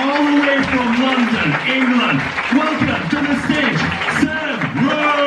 all the way from London, England, welcome to the stage, Sam Rhodes!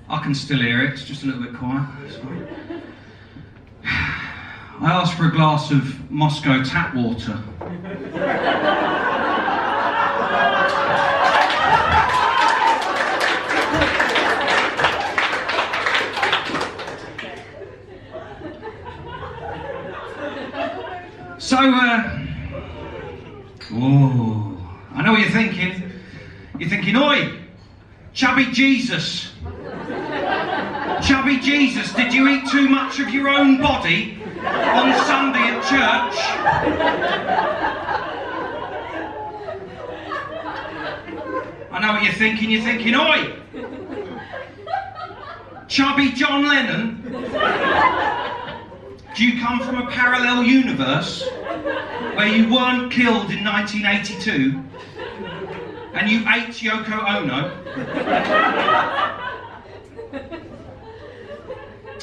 I can still hear it, it's just a little bit quiet. Sorry. I asked for a glass of Moscow tap water. So, I know what you're thinking. You're thinking, oi, chubby Jesus. Chubby Jesus, did you eat too much of your own body on Sunday at church? I know what you're thinking, oi! Chubby John Lennon? Do you come from a parallel universe where you weren't killed in 1982 and you ate Yoko Ono?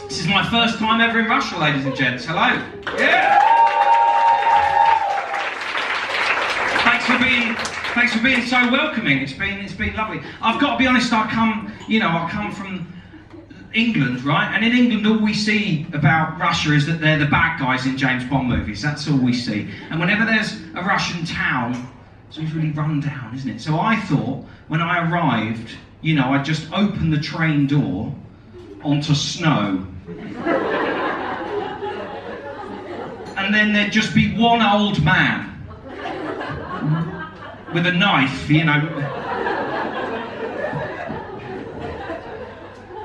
This is my first time ever in Russia, ladies and gents. Hello. Yeah. Thanks for being so welcoming. It's been lovely. I've got to be honest. I come from England, right? And in England, all we see about Russia is that they're the bad guys in James Bond movies. That's all we see. And whenever there's a Russian town, it's always really run down, isn't it? So I thought when I arrived, I'd just open the train door onto snow. And then there'd just be one old man with a knife,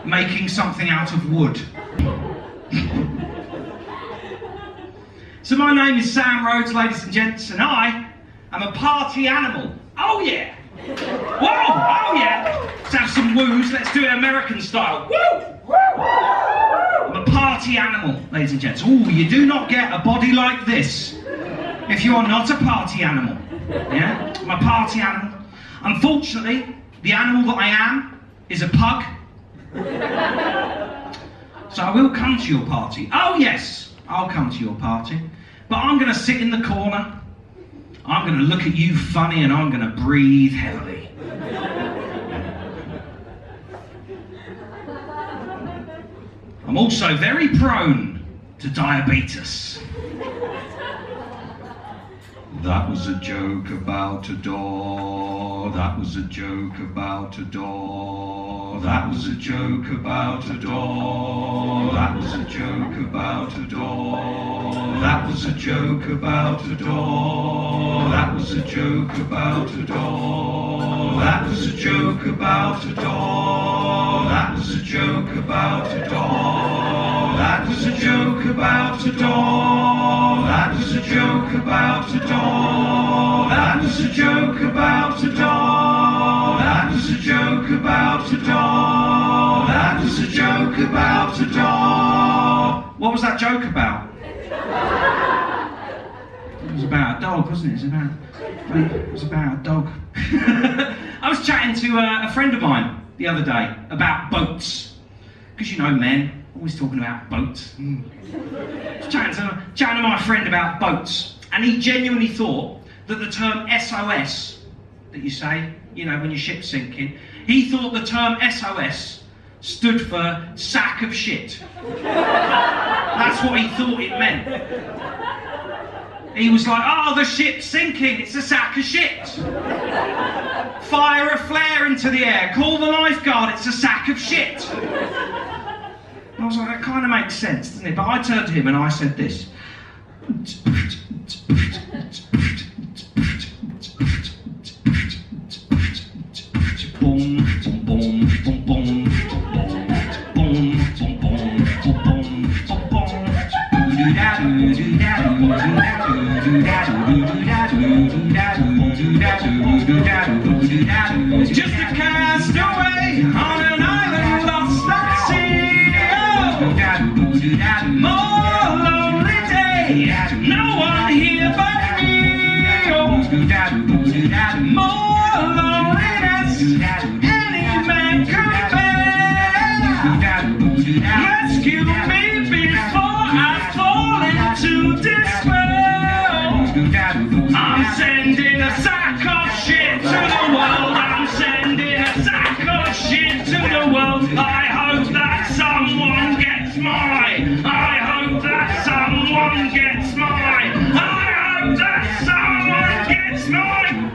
making something out of wood. So my name is Sam Rhodes, ladies and gents, and I am a party animal. Oh yeah! Whoa! Oh yeah! Let's have some woos, let's do it American style. Woo! I'm a party animal, ladies and gents. Ooh, you do not get a body like this if you are not a party animal. Yeah? I'm a party animal. Unfortunately, the animal that I am is a pug. So I will come to your party. Oh yes, I'll come to your party. But I'm going to sit in the corner. I'm going to look at you funny and I'm going to breathe heavily. I'm also very prone to diabetes. That was a joke about a door. That was a joke about a door. That was a joke about a door. That was a joke about a door. That was a joke about a door. That was a joke about a door. That was a joke about a door. That was a joke about a door. That was a joke about a door. That was a joke about a door. That was a joke about a door. That was a joke about a door. That was a joke about a door. What was that joke about? It was about a dog, wasn't it? It was about a dog. I was chatting to a friend of mine the other day about boats. Because men, always talking about boats. I was chatting to my friend about boats. And he genuinely thought that the term SOS, that you say, when your ship's sinking, he thought the term SOS stood for sack of shit. That's what he thought it meant. He was like, oh, the ship's sinking, it's a sack of shit. Fire a flare into the air, call the lifeguard, it's a sack of shit. And I was like, that kind of makes sense, doesn't it? But I turned to him and I said this. Just a cat. cast away on an island lost at sea. Oh, more lonely day, no one here but me. Oh, more loneliness, any man could bear. Rescue me before I fall into despair. I'm sending a sack of shit to the world. I'm sending a sack of shit to the world. I hope that someone gets mine. I hope that someone gets mine. I hope that someone gets mine.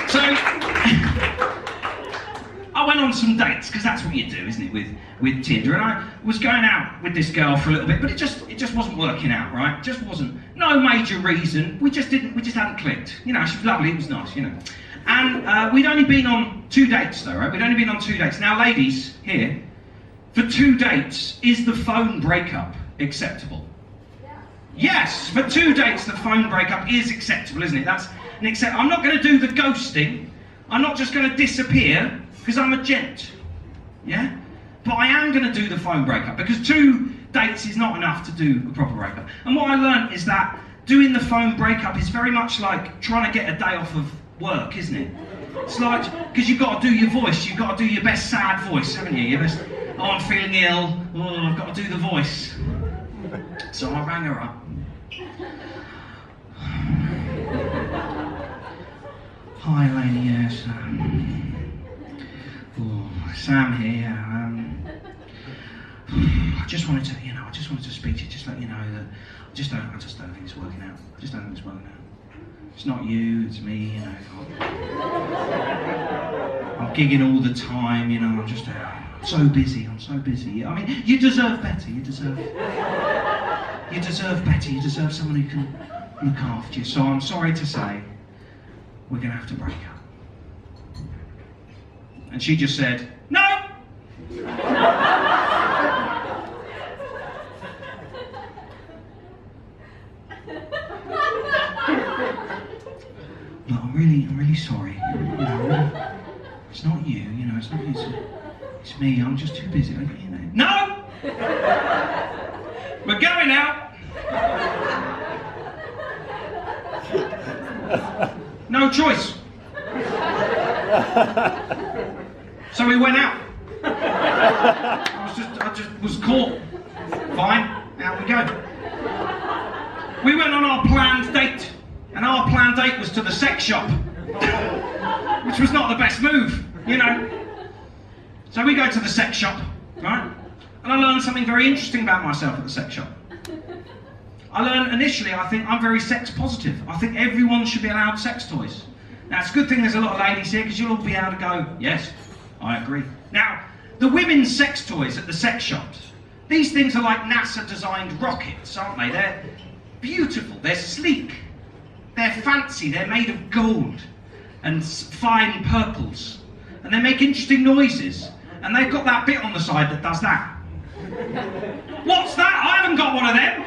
So, I went on some dates, because that's what you do, isn't it, with Tinder. And I was going out with this girl for a little bit, but it just wasn't working out, right? It just wasn't. No major reason. We just hadn't clicked. You know, she was lovely, it was nice, you know. And we'd only been on 2 dates though, right? We'd only been on 2 dates. Now, ladies, here, for 2 dates, is the phone breakup acceptable? Yes, for 2 dates the phone breakup is acceptable, isn't it? That's an I'm not going to do the ghosting. I'm not just going to disappear because I'm a gent. Yeah? But I am going to do the phone breakup because 2 dates is not enough to do a proper breakup. And what I learned is that doing the phone breakup is very much like trying to get a day off of work, isn't it? It's like, because you've got to do your voice, you've got to do your best sad voice, haven't you? Your best, oh, I'm feeling ill, oh, I've got to do the voice. So I rang her up. Hi, lady, yes. Sam here. I just wanted to speak to you, just let you know that I just don't think it's working out. I just don't think it's working out. It's not you, it's me, you know. I'm gigging all the time, you know. I'm so busy. I mean, you deserve better. You deserve better. You deserve someone who can look after you. So I'm sorry to say, we're going to have to break up. And she just said, no! Look, I'm really sorry. You know, it's not you, you know, it's not you. It's me, I'm just too busy. You know. No! We're going out! No choice. So we went out. I just was caught. Fine, out we go. We went on our planned date, and our planned date was to the sex shop, which was not the best move, you know. So we go to the sex shop, right? And I learned something very interesting about myself at the sex shop. I learned initially, I think I'm very sex positive. I think everyone should be allowed sex toys. Now, it's a good thing there's a lot of ladies here because you'll all be able to go, yes, I agree. Now, the women's sex toys at the sex shops, these things are like NASA-designed rockets, aren't they? They're beautiful, they're sleek, they're fancy, they're made of gold and fine purples, and they make interesting noises, and they've got that bit on the side that does that. What's that? I haven't got one of them.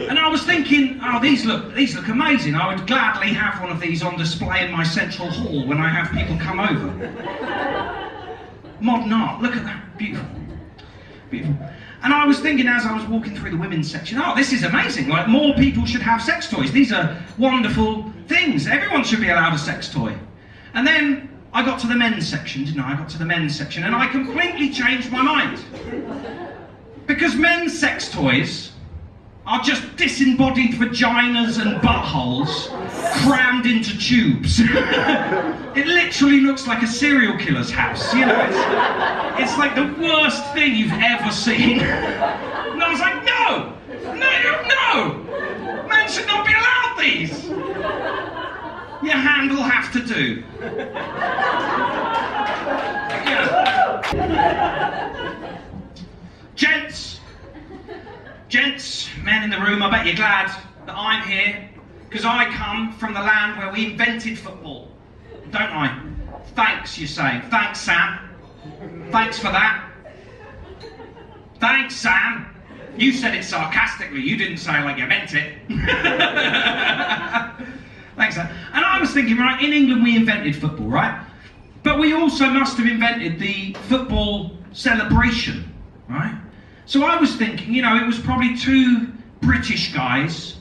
And I was thinking, oh, these look amazing. I would gladly have one of these on display in my central hall when I have people come over. Modern art, look at that, beautiful, beautiful. And I was thinking as I was walking through the women's section, oh, this is amazing. Like, more people should have sex toys. These are wonderful things. Everyone should be allowed a sex toy. And then I got to the men's section, didn't I? I got to the men's section, and I completely changed my mind. Because men's sex toys are just disembodied vaginas and buttholes crammed into tubes. It literally looks like a serial killer's house, you know. It's like the worst thing you've ever seen. And I was like, no! Men should not be allowed these! Your hand will have to do. Yeah. Gents, men in the room, I bet you're glad that I'm here, Because I come from the land where we invented football, don't I? Thanks, you're saying. Thanks, Sam. Thanks for that. Thanks, Sam. You said it sarcastically. You didn't say like you meant it. Thanks, Sam. And I was thinking, right, in England we invented football, right? But we also must have invented the football celebration, right? So I was thinking, it was probably two British guys,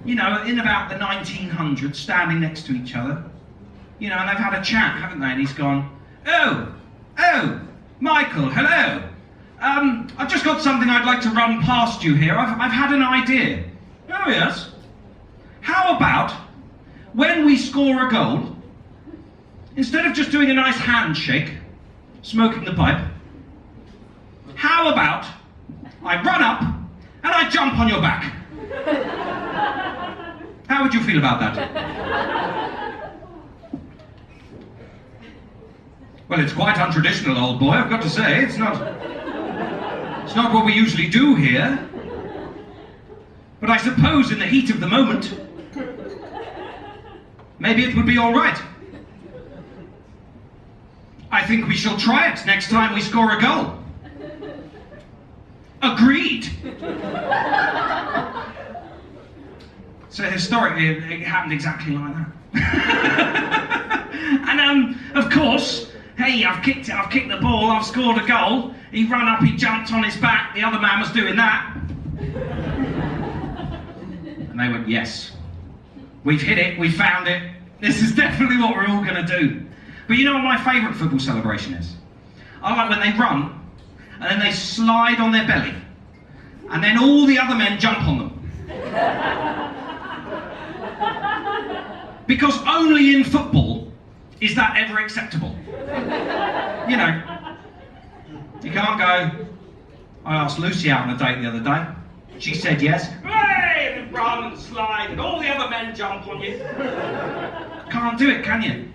in about the 1900s, standing next to each other, and they've had a chat, haven't they? And he's gone, oh, Michael, hello. I've just got something I'd like to run past you here. I've had an idea. Oh, yes. How about when we score a goal, instead of just doing a nice handshake, smoking the pipe, how about I run up and I jump on your back? How would you feel about that? Well, it's quite untraditional, old boy, I've got to say. It's not what we usually do here. But I suppose in the heat of the moment, maybe it would be all right. I think we shall try it next time we score a goal. Agreed. So historically, it happened exactly like that. And of course, hey, I've kicked the ball, I've scored a goal. He ran up, he jumped on his back, the other man was doing that. And they went, yes. We've hit it, we found it. This is definitely what we're all going to do. But you know what my favourite football celebration is? I like when they run, and then they slide on their belly, and then all the other men jump on them. Because only in football is that ever acceptable. You can't go, I asked Lucy out on a date the other day. She said yes. Hey! And run and slide, and all the other men jump on you. Can't do it, can you?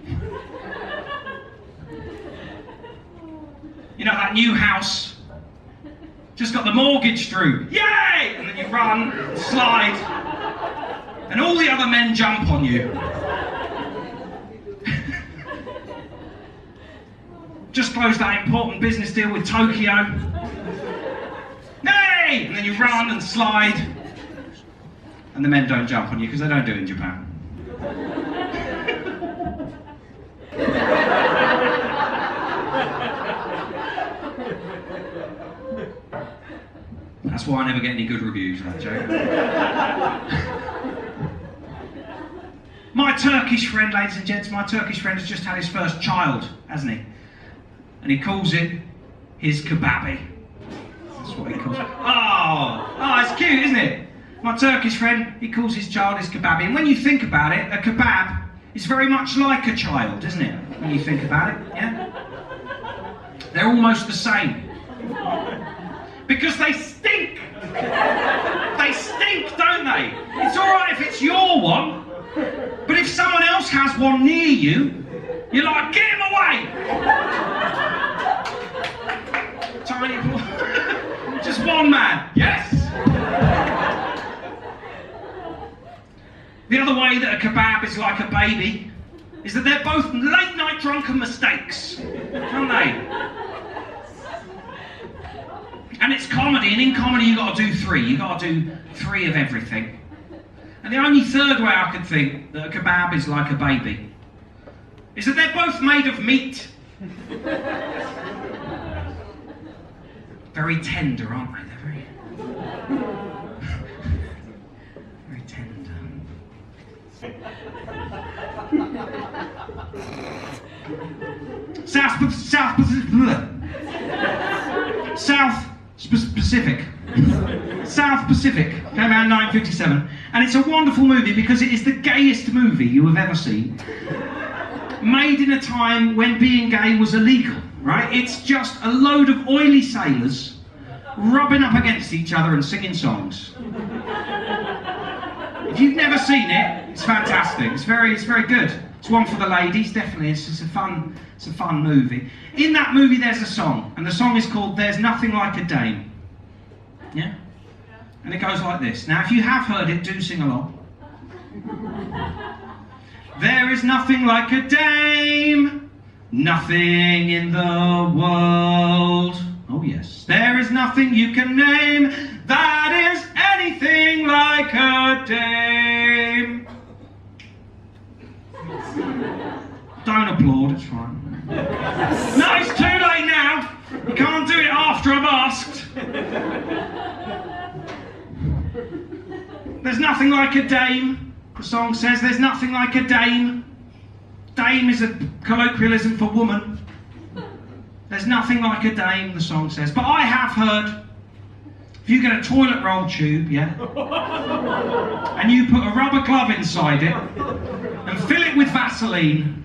That new house, just got the mortgage through. Yay! And then you run, slide, and all the other men jump on you. Just closed that important business deal with Tokyo. Yay! And then you run and slide, and the men don't jump on you because they don't do it in Japan. That's why I never get any good reviews of that joke. My Turkish friend, ladies and gents, my Turkish friend has just had his first child, hasn't he? And he calls it his kebabi. That's what he calls it. Oh, it's cute, isn't it? My Turkish friend, he calls his child his kebabi. And when you think about it, a kebab is very much like a child, isn't it? When you think about it, yeah? They're almost the same. Because they stink! They stink, don't they? It's alright if it's your one, but if someone else has one near you, you're like, get him away! Tiny boy. Just one man. Yes! The other way that a kebab is like a baby is that they're both late night drunken mistakes, aren't they? And it's comedy, and in comedy you've got to do three. You've got to do three of everything. And the only third way I could think that a kebab is like a baby is that they're both made of meat. Very tender, aren't they? They're very tender. South Pacific came out in 1957, and it's a wonderful movie because it is the gayest movie you have ever seen. Made in a time when being gay was illegal, right? It's just a load of oily sailors rubbing up against each other and singing songs. If you've never seen it, it's fantastic. It's very good. It's one for the ladies, definitely. It's a fun movie. In that movie, there's a song, and the song is called "There's Nothing Like a Dame." Yeah, and it goes like this. Now, if you have heard it, do sing along. There is nothing like a dame, nothing in the world. Oh yes, there is nothing you can name that is anything like a dame. Don't applaud, it's fine. No, it's too late now. You can't do it after I've asked. There's nothing like a dame, the song says. There's nothing like a dame. Dame is a colloquialism for woman. There's nothing like a dame, the song says. But I have heard, if you get a toilet roll tube, yeah, and you put a rubber glove inside it and fill it with Vaseline,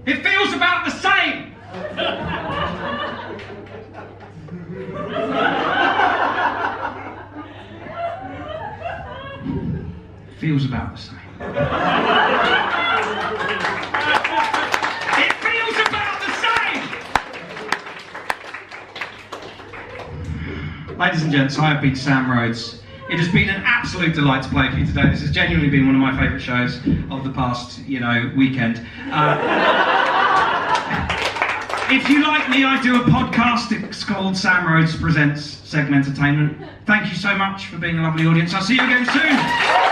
it feels about the same. Feels about the same. It feels about the same! Ladies and gents, I have been Sam Rhodes. It has been an absolute delight to play for you today. This has genuinely been one of my favourite shows of the past, weekend. If you like me, I do a podcast. It's called Sam Rhodes Presents, Segmentertainment. Thank you so much for being a lovely audience. I'll see you again soon.